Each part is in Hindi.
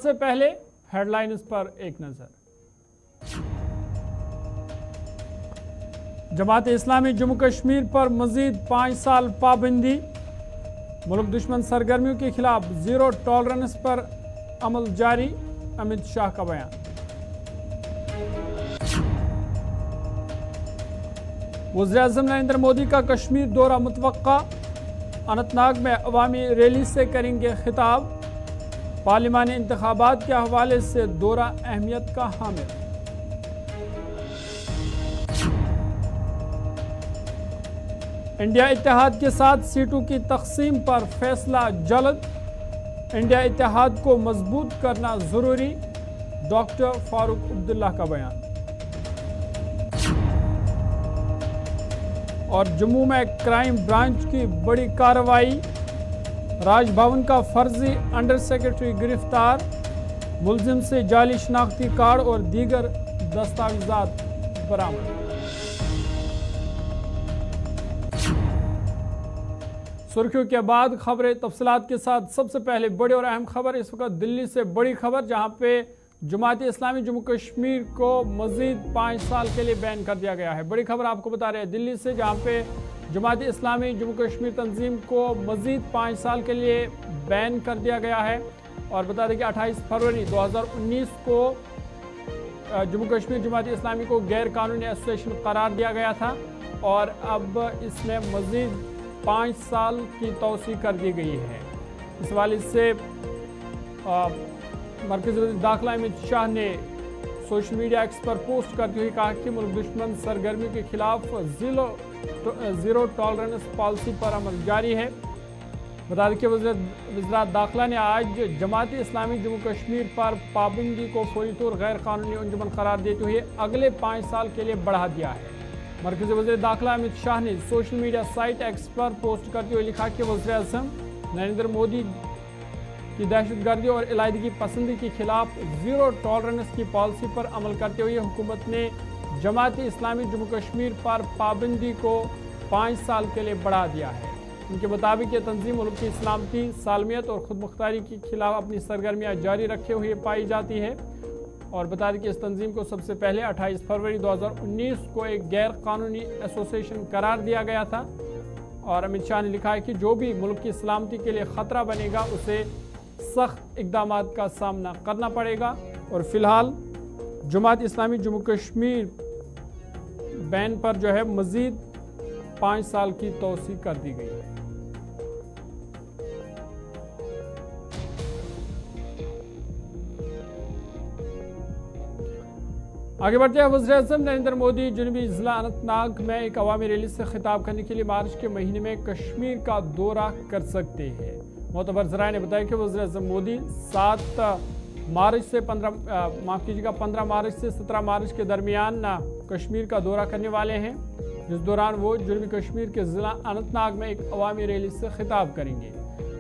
सबसे पहले हेडलाइंस पर एक नजर। जमात इस्लामी जम्मू कश्मीर पर मजीद 5 साल पाबंदी, मुल्क दुश्मन सरगर्मियों के खिलाफ जीरो टॉलरेंस पर अमल जारी, अमित शाह का बयान। वज़ीर-ए-आज़म नरेंद्र मोदी का कश्मीर दौरा मुतवक्का, अनंतनाग में अवामी रैली से करेंगे खिताब, पार्लिमानी इंतखाबात के हवाले से दौरा अहमियत का हामिल। इंडिया इत्तेहाद के साथ सीटों की तकसीम पर फैसला जल्द, इंडिया इत्तेहाद को मजबूत करना जरूरी, डॉक्टर फारूक अब्दुल्ला का बयान। और जम्मू में क्राइम ब्रांच की बड़ी कार्रवाई, राजभवन का फर्जी अंडर सेक्रेटरी गिरफ्तार, मुलजिम से जाली शनाख्ती कार्ड और दीगर दस्तावेजात बरामद। सुर्खियों के बाद खबरें तफसीलात के साथ। सबसे पहले बड़ी और अहम खबर इस वक्त दिल्ली से बड़ी खबर, जहां पे जमात इस्लामी जम्मू कश्मीर को मजीद 5 साल के लिए बैन कर दिया गया है। बड़ी खबर आपको बता रहे हैं दिल्ली से, जहां पे जमात इस्लामी जम्मू कश्मीर तंजीम को मजीद 5 साल के लिए बैन कर दिया गया है। और बता दें कि 28 फरवरी 2019 को जम्मू कश्मीर जमात इस्लामी को गैर कानूनी एसोसिएशन करार दिया गया था और अब इसमें मजीद 5 साल की तौसीह कर दी गई है। इस वाले से मरकज़ी वज़ीर दाखिला अमित शाह ने सोशल मीडिया एक्स पर पोस्ट करते हुए कहा कि मुल्क दुश्मन सरगर्मी के खिलाफ जीरो टॉलरेंस पॉलिसी पर अमल जारी है। बता दें कि वज़ीर दाखिला ने आज जमात इस्लामी जम्मू कश्मीर पर पाबंदी को फौरी तौर गैर कानूनी अंजुमन करार देते हुए अगले 5 साल के लिए बढ़ा दिया है। मरकज़ी वज़ीर दाखिला अमित शाह ने सोशल मीडिया साइट एक्स पर पोस्ट करते हुए लिखा कि वज़ीर-ए-आज़म नरेंद्र मोदी की दहशतगर्दी और इलाहिदगी पसंदी के खिलाफ जीरो टॉलरेंस की पॉलिसी पर अमल करते हुए हुकूमत ने जमात इस्लामी जम्मू कश्मीर पर पाबंदी को 5 साल के लिए बढ़ा दिया है। उनके मुताबिक ये तंजीम मुल्क की सलामती, सालमियत और खुद मुख्तारी के खिलाफ अपनी सरगर्मियाँ जारी रखे हुए पाई जाती है। और बता दें कि इस तंजीम को सबसे पहले 28 फरवरी 2019 को एक गैर कानूनी एसोसिएशन करार दिया गया था। और अमित शाह ने लिखा है कि जो भी मुल्क की सलामती के लिए ख़तरा बनेगा उसे सख्त इक़दामात का सामना करना पड़ेगा। और फिलहाल जमात इस्लामी जम्मू कश्मीर बैन पर जो है मज़ीद 5 साल की तौसीह कर दी गई है। आगे बढ़ते हैं। वज़ीर-ए-आज़म नरेंद्र मोदी जनूबी ज़िला अनंतनाग में एक अवामी रैली से खिताब करने के लिए मार्च के महीने में कश्मीर का दौरा कर सकते हैं। मोतबर ज़राए ने बताया कि वज़ीर-ए-आज़म मोदी 15 मार्च से 15 मार्च से 17 मार्च के दरमियान कश्मीर का दौरा करने वाले हैं, जिस दौरान वो जनूबी कश्मीर के ज़िला अनंतनाग में एक अवामी रैली से खिताब करेंगे।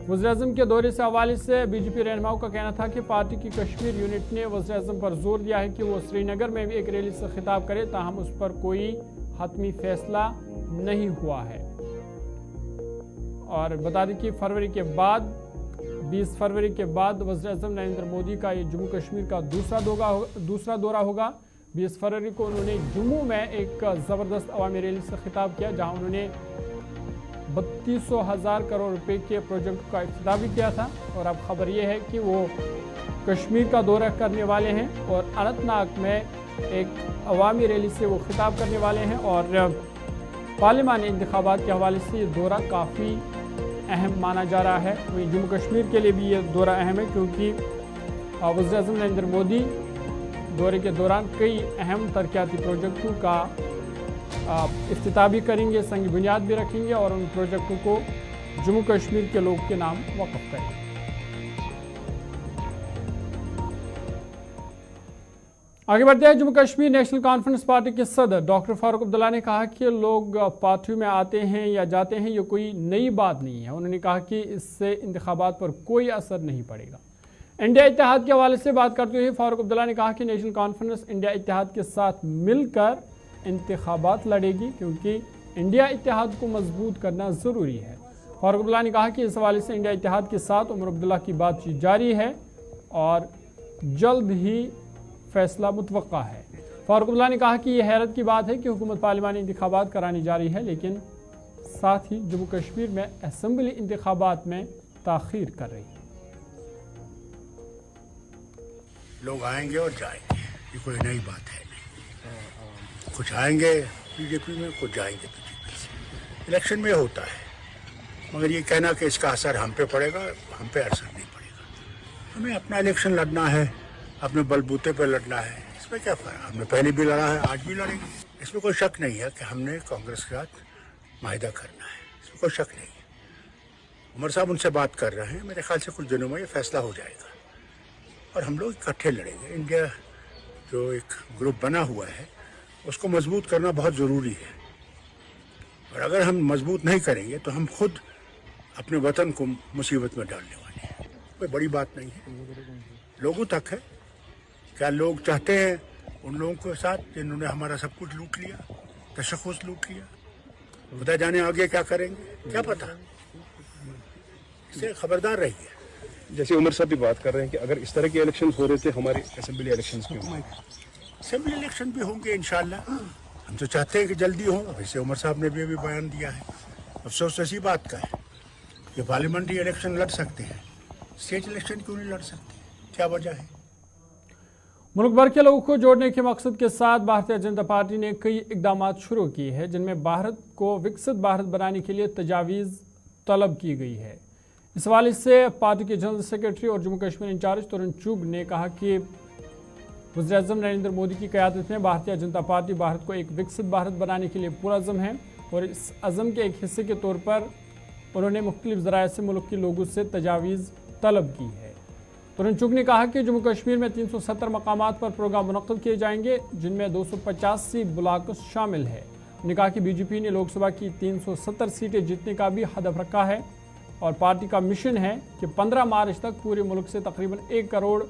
वज़ीर-ए-आज़म के दौरे से हवाले से बीजेपी रहनुमाओं का कहना था कि पार्टी की कश्मीर यूनिट ने वज़ीर-ए-आज़म पर जोर दिया है कि वो श्रीनगर में भी एक रैली से खिताब करे, ताहम उस पर कोई हतमी फैसला नहीं हुआ है। और बता दें कि 20 फरवरी के बाद वज़ीर-ए-आज़म नरेंद्र मोदी का ये जम्मू कश्मीर का दूसरा दौरा होगा। 20 फरवरी को उन्होंने जम्मू में एक ज़बरदस्त अवामी रैली से खिताब किया, जहाँ उन्होंने 32,000 करोड़ रुपए के प्रोजेक्ट का इफ्तिताह भी किया था। और अब खबर यह है कि वो कश्मीर का दौरा करने वाले हैं और अनंतनाग में एक अवामी रैली से वो खिताब करने वाले हैं। और पार्लिमानी इंतखाबात के हवाले से ये दौरा काफ़ी अहम माना जा रहा है। वहीं जम्मू कश्मीर के लिए भी ये दौरा अहम है, क्योंकि वज़ीर-ए-आज़म नरेंद्र मोदी दौरे के दौरान कई अहम तरक्याती प्रोजेक्टों का इफ्तिताह भी करेंगे, संग बुनियाद भी रखेंगे और उन प्रोजेक्टों को जम्मू कश्मीर के लोग के नाम वक़्फ़ करेंगे। आगे बढ़ते हैं। Jammu Kashmir national conference party के सदर डॉक्टर फारूक अब्दुल्ला ने कहा कि लोग पार्टियों में आते हैं या जाते हैं, ये कोई नई बात नहीं है। उन्होंने कहा कि इससे इंतखाबात पर कोई असर नहीं पड़ेगा। इंडिया इत्तेहाद के हवाले से बात करते हुए फारूक अब्दुल्ला ने कहा कि नेशनल कॉन्फ्रेंस इंडिया इत्तेहाद के साथ मिलकर इंतखाबात लड़ेगी, क्योंकि इंडिया इत्तेहाद को मजबूत करना ज़रूरी है। फारूक अब्दुल्ला ने कहा कि इस हवाले से इंडिया इत्तेहाद के साथ उमर अब्दुल्ला की बातचीत जारी है और जल्द ही फैसला मुतवक्का है। फारूक अब्दुल्ला ने कहा कि यह हैरत की बात है कि हुकूमत पार्लिमानी इंतखाबात करानी जा रही है, लेकिन साथ ही जम्मू कश्मीर में असेंबली इंतखाबात में ताखीर कर रही है। लोग आएंगे और जाएंगे, ये कोई नई बात है नहीं। कुछ आएंगे बीजेपी में, कुछ जाएंगे बीजेपी से। इलेक्शन में होता है, मगर ये कहना कि इसका असर हम पे पड़ेगा, हम पे असर नहीं पड़ेगा। हमें अपना इलेक्शन लड़ना है, अपने बलबूते पे लड़ना है। इसमें क्या फर्क, हमने पहले भी लड़ा है, आज भी लड़ेंगे। इसमें कोई शक नहीं है कि हमने कांग्रेस के साथ माहिदा करना है, इसमें कोई शक नहीं है। उमर साहब उनसे बात कर रहे हैं, मेरे ख्याल से कुछ दिनों में ये फैसला हो जाएगा और हम लोग इकट्ठे लड़ेंगे। इंडिया जो एक ग्रुप बना हुआ है उसको मजबूत करना बहुत ज़रूरी है, और अगर हम मजबूत नहीं करेंगे तो हम खुद अपने वतन को मुसीबत में डालने वाले हैं। कोई बड़ी बात नहीं है, लोगों तक है। क्या लोग चाहते हैं उन लोगों के साथ जिन्होंने हमारा सब कुछ लूट लिया, तशख़्ख़ुस लूट लिया? खुदा जाने आगे क्या करेंगे, क्या पता। इससे खबरदार रहिए। जैसे उमर साहब भी बात कर रहे हैं कि अगर इस तरह के इलेक्शन हो रहे थे, हमारे असेंबली इलेक्शंस में होंगे, असेंबली इलेक्शन भी होंगे इंशाल्लाह। हम तो चाहते हैं कि जल्दी हो। वैसे उमर साहब ने भी अभी बयान दिया है, अफसोस इसी बात का है कि पार्लियामेंट्री इलेक्शन लड़ सकते हैं, स्टेट इलेक्शन क्यों नहीं लड़ सकते, क्या वजह है? मुल्क भर के लोगों को जोड़ने के मकसद के साथ भारतीय जनता पार्टी ने कई इकदाम शुरू किए हैं, जिनमें भारत को विकसित भारत बनाने के लिए तजावीज़ तलब की गई है। इस हवाले से पार्टी के जनरल सेक्रेटरी और जम्मू कश्मीर इंचार्ज तरुण चुग ने कहा कि वज़ीर-ए-आज़म नरेंद्र मोदी की क़यादत में भारतीय जनता पार्टी भारत को एक विकसित भारत बनाने के लिए पुरअज़्म है, और इस अज़म के एक हिस्से के तौर पर उन्होंने मुख्तलिफ ज़राए से मुल्क के लोगों से तजावीज़ तलब की है। तरुण चुग ने कहा कि जम्मू कश्मीर में 370 मकामात पर प्रोग्राम मुनक़्क़द किए जाएंगे, जिनमें 285 ब्लॉक शामिल है। उन्होंने कहा कि बीजेपी ने लोकसभा की 370 सीटें जीतने का भी हदफ रखा है, और पार्टी का मिशन है कि 15 मार्च तक पूरे मुल्क से तकरीबन 1 करोड़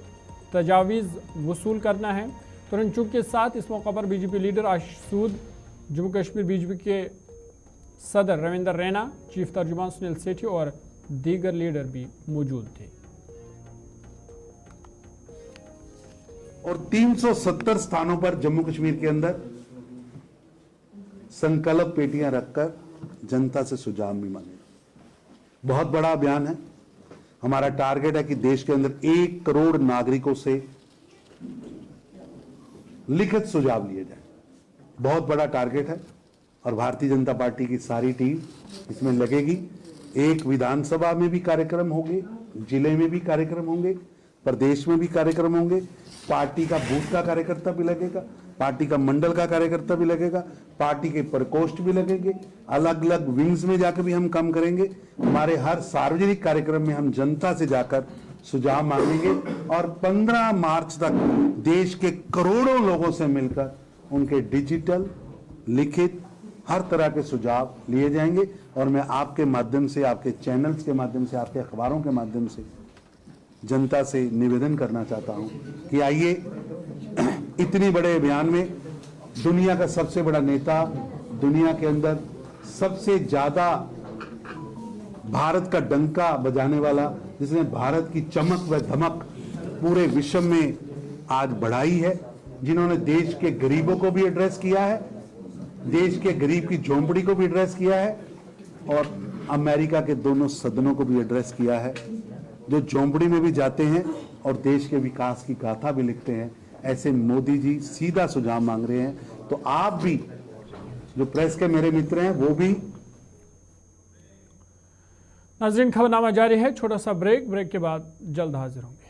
तजावीज़ वसूल करना है। तरुण चुग के साथ इस मौका पर बीजेपी लीडर आशीष सूद, जम्मू कश्मीर बीजेपी के सदर रविंदर रैना, चीफ तर्जुमान सुनील सेठी और दीगर लीडर भी मौजूद थे। और 370 स्थानों पर जम्मू कश्मीर के अंदर संकल्प पेटियां रखकर जनता से सुझाव भी मांगे। बहुत बड़ा अभियान है। हमारा टारगेट है कि देश के अंदर 1 करोड़ नागरिकों से लिखित सुझाव लिए जाए। बहुत बड़ा टारगेट है और भारतीय जनता पार्टी की सारी टीम इसमें लगेगी। एक विधानसभा में भी कार्यक्रम होंगे, जिले में भी कार्यक्रम होंगे, प्रदेश में भी कार्यक्रम होंगे। पार्टी का बूथ का कार्यकर्ता भी लगेगा, पार्टी का मंडल का कार्यकर्ता भी लगेगा, पार्टी के प्रकोष्ठ भी लगेंगे। अलग अलग विंग्स में जाकर भी हम काम करेंगे। हमारे हर सार्वजनिक कार्यक्रम में हम जनता से जाकर सुझाव मांगेंगे और 15 मार्च तक देश के करोड़ों लोगों से मिलकर उनके डिजिटल, लिखित हर तरह के सुझाव लिए जाएंगे। और मैं आपके माध्यम से, आपके चैनल्स के माध्यम से, आपके अखबारों के माध्यम से जनता से निवेदन करना चाहता हूं कि आइए इतनी बड़े अभियान में दुनिया का सबसे बड़ा नेता, दुनिया के अंदर सबसे ज्यादा भारत का डंका बजाने वाला, जिसने भारत की चमक व धमक पूरे विश्व में आज बढ़ाई है, जिन्होंने देश के गरीबों को भी एड्रेस किया है, देश के गरीब की झोंपड़ी को भी एड्रेस किया है और अमेरिका के दोनों सदनों को भी एड्रेस किया है, जो झोंपड़ी में भी जाते हैं और देश के विकास की गाथा भी लिखते हैं। ऐसे मोदी जी सीधा सुझाव मांग रहे हैं। तो आप भी, जो प्रेस के मेरे मित्र हैं, वो भी। नाज़रीन, खबरनामा जारी है। छोटा सा ब्रेक के बाद जल्द हाजिर होंगे।